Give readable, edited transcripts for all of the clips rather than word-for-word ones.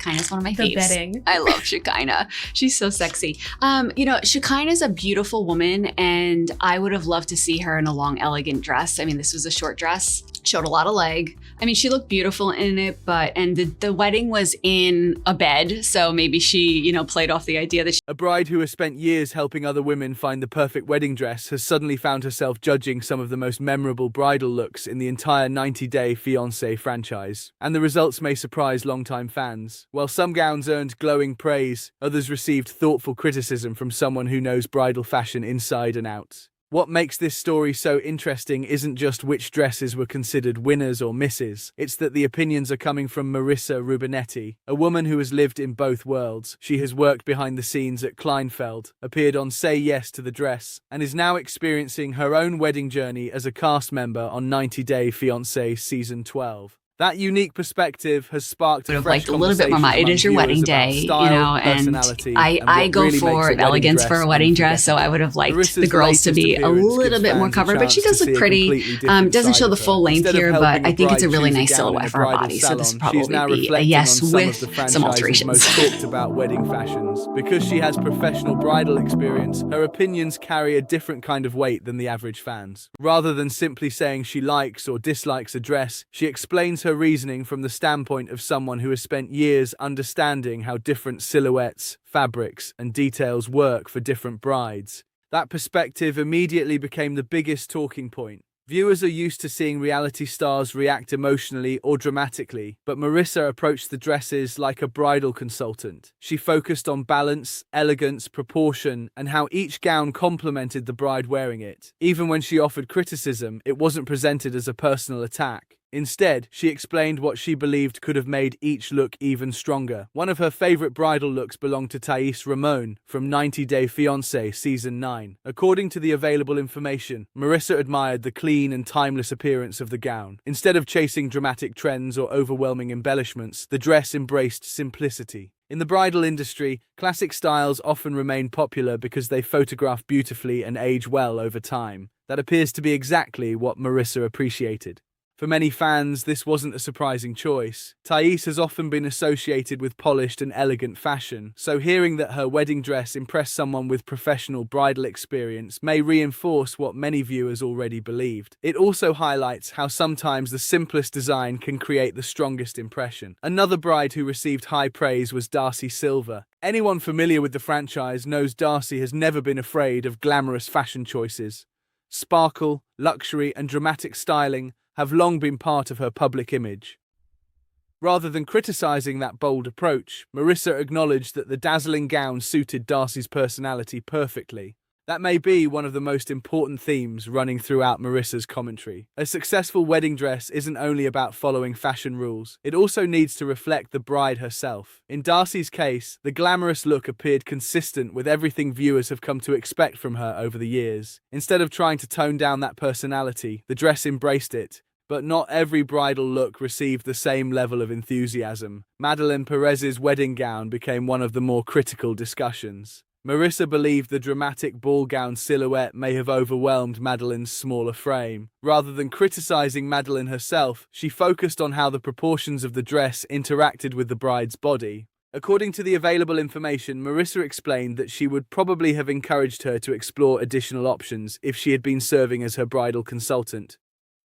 Shekinah's one of my The faves. bedding. I love Shekinah. She's so sexy. Shekinah's a beautiful woman, and I would have loved to see her in a long, elegant dress. I mean, this was a short dress, showed a lot of leg. I mean, she looked beautiful in it, and the wedding was in a bed, so maybe she, played off the idea that A bride who has spent years helping other women find the perfect wedding dress has suddenly found herself judging some of the most memorable bridal looks in the entire 90-day Fiancé franchise. And the results may surprise longtime fans. While some gowns earned glowing praise, others received thoughtful criticism from someone who knows bridal fashion inside and out. What makes this story so interesting isn't just which dresses were considered winners or misses, it's that the opinions are coming from Marissa Rubinetti, a woman who has lived in both worlds. She has worked behind the scenes at Kleinfeld, appeared on Say Yes to the Dress, and is now experiencing her own wedding journey as a cast member on 90 Day Fiancé Season 12. That unique perspective has sparked a fresh a little bit more. It is your wedding day, and I go for elegance for a wedding dress, so I would have liked the girls to be a little bit more covered. But she does look pretty. Doesn't show the full length here, but I think it's a really nice silhouette for her body. So this would probably be a yes with some alterations. Most talked about wedding fashions. Because she has professional bridal experience, her opinions carry a different kind of weight than the average fans. Rather than simply saying she likes or dislikes a dress, she explains her reasoning from the standpoint of someone who has spent years understanding how different silhouettes, fabrics, and details work for different brides. That perspective immediately became the biggest talking point. Viewers are used to seeing reality stars react emotionally or dramatically, but Marissa approached the dresses like a bridal consultant. She focused on balance, elegance, proportion, and how each gown complemented the bride wearing it. Even when she offered criticism, it wasn't presented as a personal attack. Instead, she explained what she believed could have made each look even stronger. One of her favorite bridal looks belonged to Thaís Ramone from 90 Day Fiancé Season 9. According to the available information, Marissa admired the clean and timeless appearance of the gown. Instead of chasing dramatic trends or overwhelming embellishments, the dress embraced simplicity. In the bridal industry, classic styles often remain popular because they photograph beautifully and age well over time. That appears to be exactly what Marissa appreciated. For many fans, this wasn't a surprising choice. Thaís has often been associated with polished and elegant fashion, so hearing that her wedding dress impressed someone with professional bridal experience may reinforce what many viewers already believed. It also highlights how sometimes the simplest design can create the strongest impression. Another bride who received high praise was Darcey Silva. Anyone familiar with the franchise knows Darcey has never been afraid of glamorous fashion choices. Sparkle, luxury, and dramatic styling have long been part of her public image. Rather than criticizing that bold approach, Marissa acknowledged that the dazzling gown suited Darcey's personality perfectly. That may be one of the most important themes running throughout Marissa's commentary. A successful wedding dress isn't only about following fashion rules, it also needs to reflect the bride herself. In Darcey's case, the glamorous look appeared consistent with everything viewers have come to expect from her over the years. Instead of trying to tone down that personality, the dress embraced it. But not every bridal look received the same level of enthusiasm. Madelein Perez's wedding gown became one of the more critical discussions. Marissa believed the dramatic ball gown silhouette may have overwhelmed Madelein's smaller frame. Rather than criticizing Madelein herself, she focused on how the proportions of the dress interacted with the bride's body. According to the available information, Marissa explained that she would probably have encouraged her to explore additional options if she had been serving as her bridal consultant.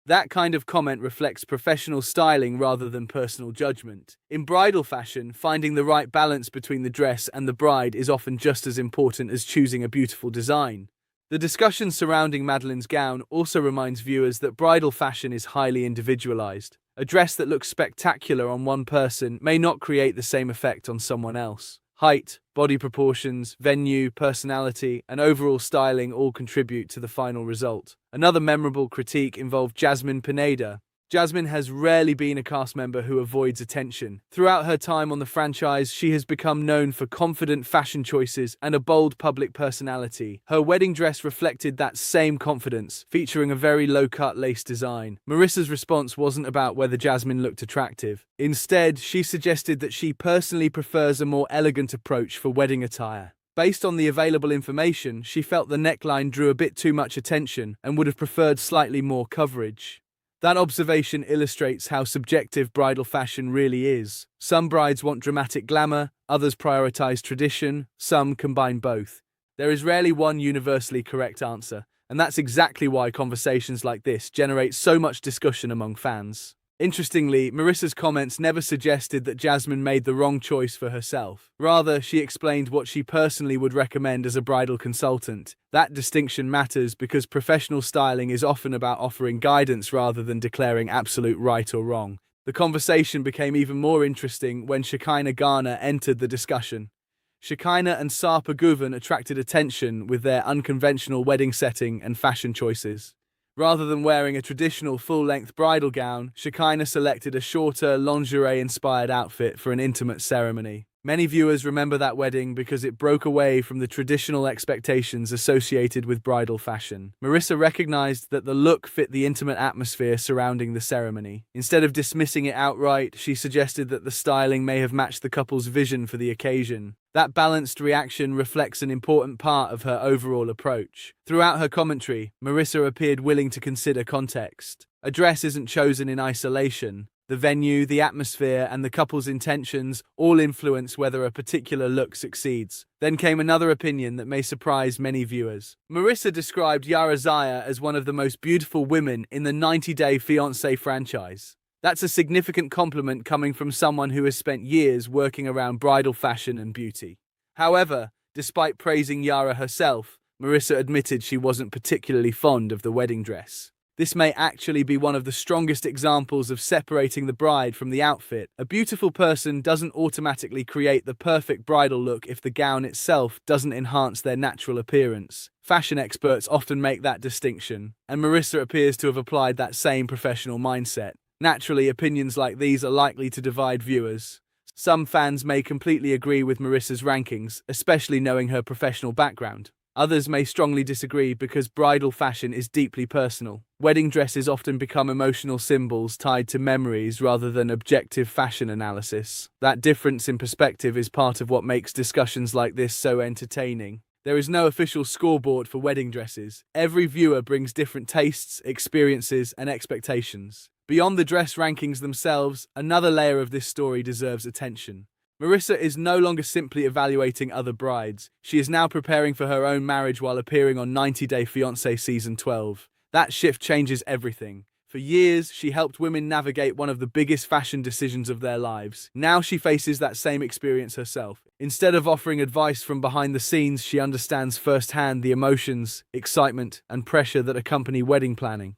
That kind of comment reflects professional styling rather than personal judgment. In bridal fashion, finding the right balance between the dress and the bride is often just as important as choosing a beautiful design. The discussion surrounding Madelein's gown also reminds viewers that bridal fashion is highly individualized. A dress that looks spectacular on one person may not create the same effect on someone else. Height, body proportions, venue, personality, and overall styling all contribute to the final result. Another memorable critique involved Jasmine Pineda. Jasmine has rarely been a cast member who avoids attention. Throughout her time on the franchise, she has become known for confident fashion choices and a bold public personality. Her wedding dress reflected that same confidence, featuring a very low-cut lace design. Marissa's response wasn't about whether Jasmine looked attractive. Instead, she suggested that she personally prefers a more elegant approach for wedding attire. Based on the available information, she felt the neckline drew a bit too much attention and would have preferred slightly more coverage. That observation illustrates how subjective bridal fashion really is. Some brides want dramatic glamour, others prioritize tradition, some combine both. There is rarely one universally correct answer, and that's exactly why conversations like this generate so much discussion among fans. Interestingly, Marissa's comments never suggested that Jasmine made the wrong choice for herself. Rather, she explained what she personally would recommend as a bridal consultant. That distinction matters because professional styling is often about offering guidance rather than declaring absolute right or wrong. The conversation became even more interesting when Shekinah Garner entered the discussion. Shekinah and Sarpa Guven attracted attention with their unconventional wedding setting and fashion choices. Rather than wearing a traditional full-length bridal gown, Shekinah selected a shorter, lingerie-inspired outfit for an intimate ceremony. Many viewers remember that wedding because it broke away from the traditional expectations associated with bridal fashion. Marissa recognized that the look fit the intimate atmosphere surrounding the ceremony. Instead of dismissing it outright, she suggested that the styling may have matched the couple's vision for the occasion. That balanced reaction reflects an important part of her overall approach. Throughout her commentary, Marissa appeared willing to consider context. A dress isn't chosen in isolation. The venue, the atmosphere, and the couple's intentions all influence whether a particular look succeeds. Then came another opinion that may surprise many viewers. Marissa described Yara Zaya as one of the most beautiful women in the 90-Day Fiancé franchise. That's a significant compliment coming from someone who has spent years working around bridal fashion and beauty. However, despite praising Yara herself, Marissa admitted she wasn't particularly fond of the wedding dress. This may actually be one of the strongest examples of separating the bride from the outfit. A beautiful person doesn't automatically create the perfect bridal look if the gown itself doesn't enhance their natural appearance. Fashion experts often make that distinction, and Marissa appears to have applied that same professional mindset. Naturally, opinions like these are likely to divide viewers. Some fans may completely agree with Marissa's rankings, especially knowing her professional background. Others may strongly disagree because bridal fashion is deeply personal. Wedding dresses often become emotional symbols tied to memories rather than objective fashion analysis. That difference in perspective is part of what makes discussions like this so entertaining. There is no official scoreboard for wedding dresses. Every viewer brings different tastes, experiences, and expectations. Beyond the dress rankings themselves, another layer of this story deserves attention. Marissa is no longer simply evaluating other brides. She is now preparing for her own marriage while appearing on 90 Day Fiancé Season 12. That shift changes everything. For years, she helped women navigate one of the biggest fashion decisions of their lives. Now she faces that same experience herself. Instead of offering advice from behind the scenes, she understands firsthand the emotions, excitement, and pressure that accompany wedding planning.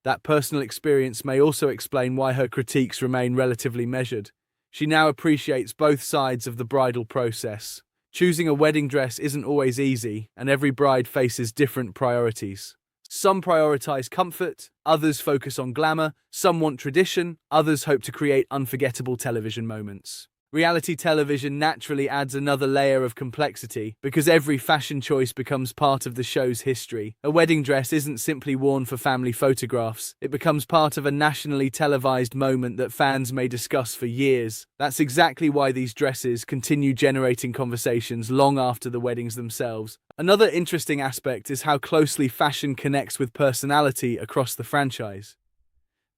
That personal experience may also explain why her critiques remain relatively measured. She now appreciates both sides of the bridal process. Choosing a wedding dress isn't always easy, and every bride faces different priorities. Some prioritize comfort, others focus on glamour, some want tradition, others hope to create unforgettable television moments. Reality television naturally adds another layer of complexity because every fashion choice becomes part of the show's history. A wedding dress isn't simply worn for family photographs. It becomes part of a nationally televised moment that fans may discuss for years. That's exactly why these dresses continue generating conversations long after the weddings themselves. Another interesting aspect is how closely fashion connects with personality across the franchise.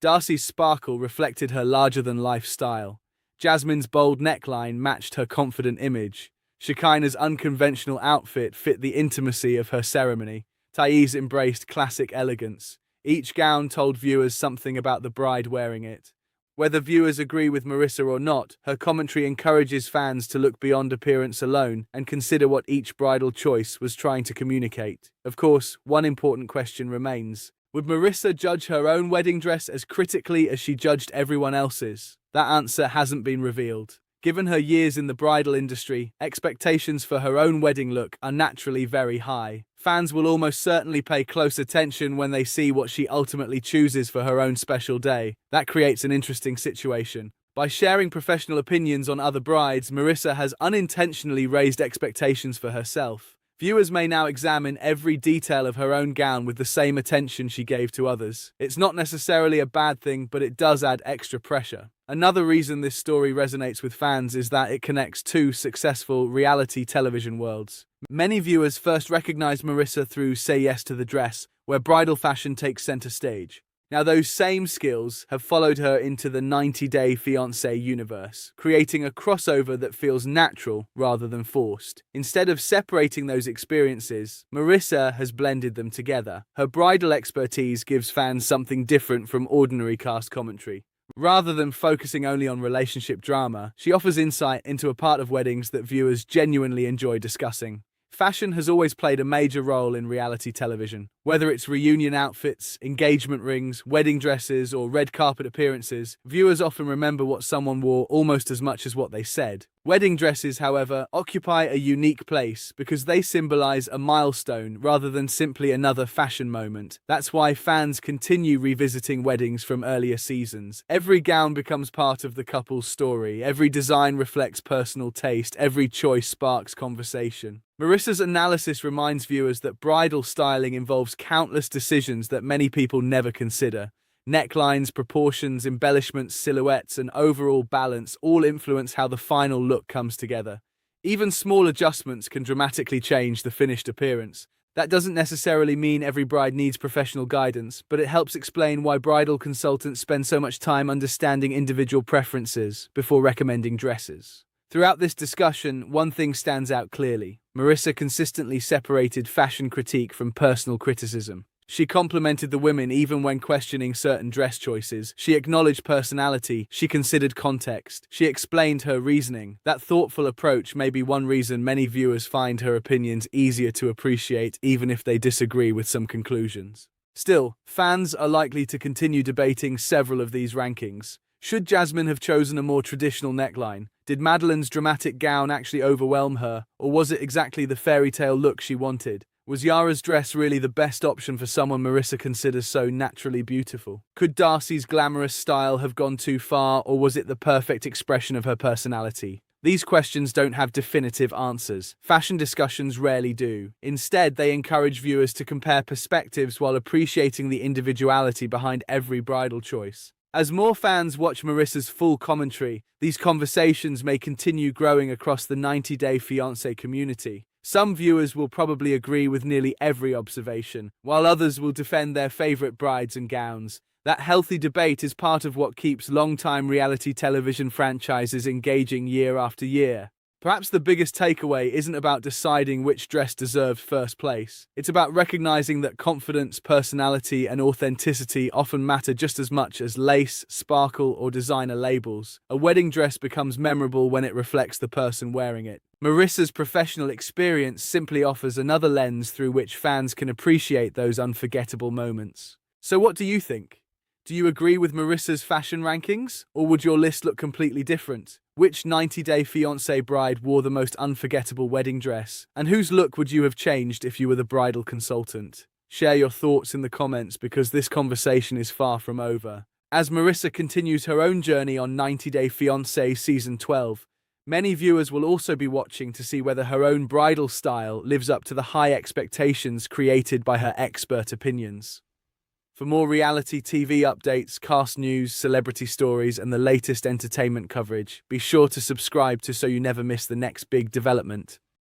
Darcey's sparkle reflected her larger-than-life style. Jasmine's bold neckline matched her confident image. Shekinah's unconventional outfit fit the intimacy of her ceremony. Thaís embraced classic elegance. Each gown told viewers something about the bride wearing it. Whether viewers agree with Marissa or not, her commentary encourages fans to look beyond appearance alone and consider what each bridal choice was trying to communicate. Of course, one important question remains. Would Marissa judge her own wedding dress as critically as she judged everyone else's? That answer hasn't been revealed. Given her years in the bridal industry, expectations for her own wedding look are naturally very high. Fans will almost certainly pay close attention when they see what she ultimately chooses for her own special day. That creates an interesting situation. By sharing professional opinions on other brides, Marissa has unintentionally raised expectations for herself. Viewers may now examine every detail of her own gown with the same attention she gave to others. It's not necessarily a bad thing, but it does add extra pressure. Another reason this story resonates with fans is that it connects two successful reality television worlds. Many viewers first recognized Marissa through Say Yes to the Dress, where bridal fashion takes center stage. Now, those same skills have followed her into the 90-Day Fiancé universe, creating a crossover that feels natural rather than forced. Instead of separating those experiences, Marissa has blended them together. Her bridal expertise gives fans something different from ordinary cast commentary. Rather than focusing only on relationship drama, she offers insight into a part of weddings that viewers genuinely enjoy discussing. Fashion has always played a major role in reality television. Whether it's reunion outfits, engagement rings, wedding dresses, or red carpet appearances, viewers often remember what someone wore almost as much as what they said. Wedding dresses, however, occupy a unique place because they symbolize a milestone rather than simply another fashion moment. That's why fans continue revisiting weddings from earlier seasons. Every gown becomes part of the couple's story, every design reflects personal taste, every choice sparks conversation. Marissa's analysis reminds viewers that bridal styling involves countless decisions that many people never consider. Necklines, proportions, embellishments, silhouettes, and overall balance all influence how the final look comes together. Even small adjustments can dramatically change the finished appearance. That doesn't necessarily mean every bride needs professional guidance, but it helps explain why bridal consultants spend so much time understanding individual preferences before recommending dresses. Throughout this discussion, one thing stands out clearly. Marissa consistently separated fashion critique from personal criticism. She complimented the women even when questioning certain dress choices. She acknowledged personality. She considered context. She explained her reasoning. That thoughtful approach may be one reason many viewers find her opinions easier to appreciate, even if they disagree with some conclusions. Still, fans are likely to continue debating several of these rankings. Should Jasmine have chosen a more traditional neckline? Did Madelein's dramatic gown actually overwhelm her, or was it exactly the fairy tale look she wanted? Was Yara's dress really the best option for someone Marissa considers so naturally beautiful? Could Darcey's glamorous style have gone too far, or was it the perfect expression of her personality? These questions don't have definitive answers. Fashion discussions rarely do. Instead, they encourage viewers to compare perspectives while appreciating the individuality behind every bridal choice. As more fans watch Marissa's full commentary, these conversations may continue growing across the 90-Day Fiancé community. Some viewers will probably agree with nearly every observation, while others will defend their favorite brides and gowns. That healthy debate is part of what keeps long-time reality television franchises engaging year after year. Perhaps the biggest takeaway isn't about deciding which dress deserves first place. It's about recognizing that confidence, personality, and authenticity often matter just as much as lace, sparkle, or designer labels. A wedding dress becomes memorable when it reflects the person wearing it. Marissa's professional experience simply offers another lens through which fans can appreciate those unforgettable moments. So what do you think? Do you agree with Marissa's fashion rankings? Or would your list look completely different? Which 90-Day Fiancé bride wore the most unforgettable wedding dress? And whose look would you have changed if you were the bridal consultant? Share your thoughts in the comments because this conversation is far from over. As Marissa continues her own journey on 90-Day Fiancé Season 12, many viewers will also be watching to see whether her own bridal style lives up to the high expectations created by her expert opinions. For more reality TV updates, cast news, celebrity stories, and the latest entertainment coverage, be sure to subscribe so you never miss the next big development.